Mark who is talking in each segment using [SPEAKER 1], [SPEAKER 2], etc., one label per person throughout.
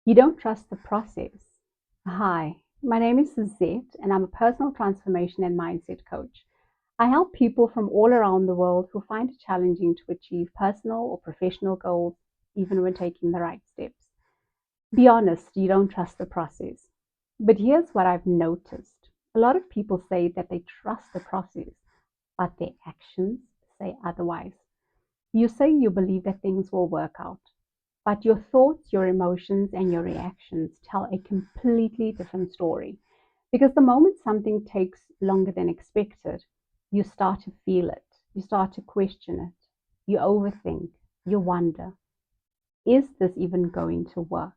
[SPEAKER 1] You don't trust the process. Hi, my name is Suzette, and I'm a personal transformation and mindset coach. I help people from all around the world who find it challenging to achieve personal or professional goals, even when taking the right steps. Be honest, you don't trust the process. But here's what I've noticed a lot of people say that they trust the process, but their actions say otherwise. You say you believe that things will work out, but your thoughts, your emotions, and your reactions tell a completely different story. Because the moment something takes longer than expected, you start to feel it, you start to question it, you overthink, you wonder, is this even going to work?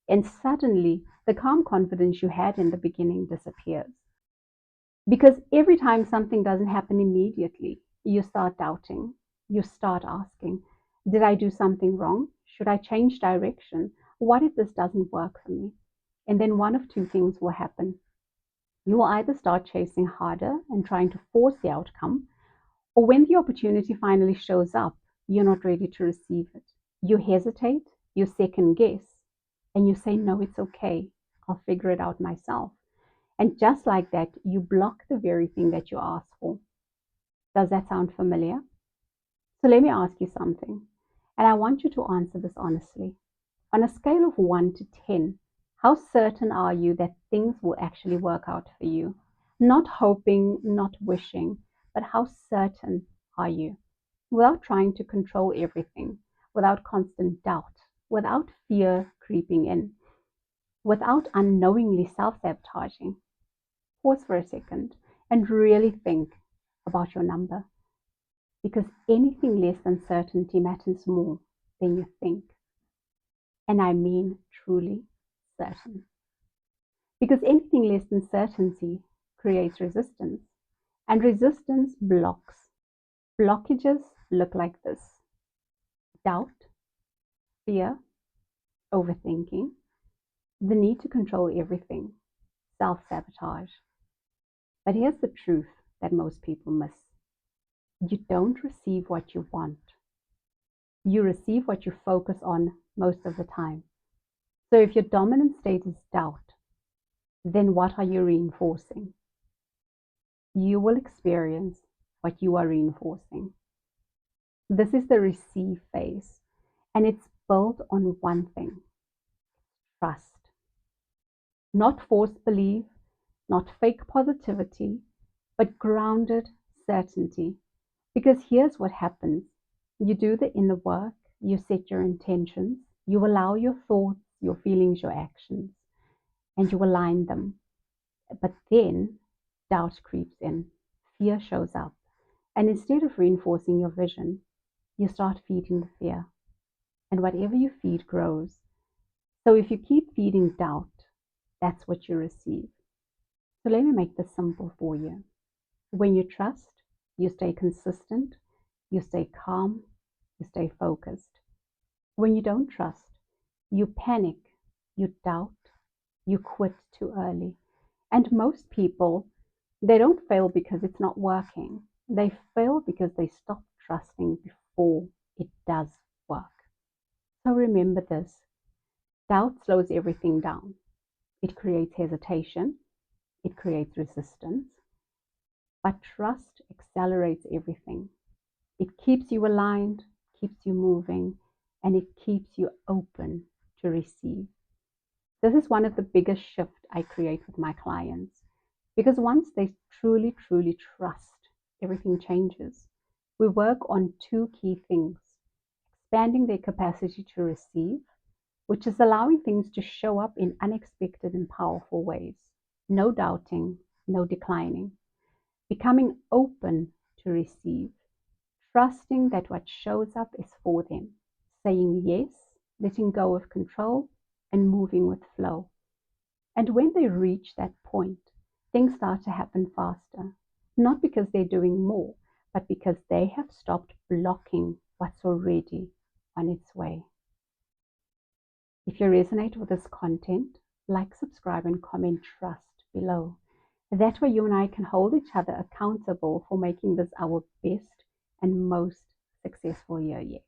[SPEAKER 1] And suddenly, the calm confidence you had in the beginning disappears. Because every time something doesn't happen immediately, you start doubting. You start asking, did I do something wrong? Should I change direction? What if this doesn't work for me? And then one of two things will happen. You will either start chasing harder and trying to force the outcome, or when the opportunity finally shows up, you're not ready to receive it. You hesitate, you second guess, and you say, no, it's okay. I'll figure it out myself. And just like that, you block the very thing that you asked for. Does that sound familiar? So let me ask you something. And I want you to answer this honestly. On a scale of 1 to 10, how certain are you that things will actually work out for you? Not hoping, not wishing, but how certain are you? Without trying to control everything, without constant doubt, without fear creeping in, without unknowingly self sabotaging. Pause for a second and really think about your number, because anything less than certainty matters more than you think. And I mean truly certain. Because anything less than certainty creates resistance, and resistance blocks. Blockages look like this: doubt, fear, overthinking, the need to control everything, self sabotage. But here's the truth that most people miss: you don't receive what you want. You receive what you focus on most of the time. So if your dominant state is doubt, then what are you reinforcing? You will experience what you are reinforcing. This is the receive phase, and it's built on one thing: trust. Not forced belief, not fake positivity, but grounded certainty. Because here's what happens: you do the inner work, you set your intentions, you allow your thoughts, your feelings, your actions, and you align them. But then doubt creeps in, fear shows up, and instead of reinforcing your vision, you start feeding the fear. And whatever you feed grows. So if you keep feeding doubt, that's what you receive. So let me make this simple for you. When you trust, you stay consistent, you stay calm, you stay focused. When you don't trust, you panic, you doubt, you quit too early. And most people, they don't fail because it's not working. They fail because they stop trusting before it does work. So remember this: doubt slows everything down. It creates hesitation, it creates resistance, but trust accelerates everything. It keeps you aligned, keeps you moving, and it keeps you open to receive. This is one of the biggest shifts I create with my clients, because once they truly, truly trust, everything changes. We work on two key things: expanding their capacity to receive, which is allowing things to show up in unexpected and powerful ways. No doubting, no declining. Becoming open to receive, trusting that what shows up is for them. Saying yes, letting go of control, and moving with flow. And when they reach that point, things start to happen faster. Not because they're doing more, but because they have stopped blocking what's already on its way. If you resonate with this content, like, subscribe, and comment trust below. That way you and I can hold each other accountable for making this our best and most successful year yet.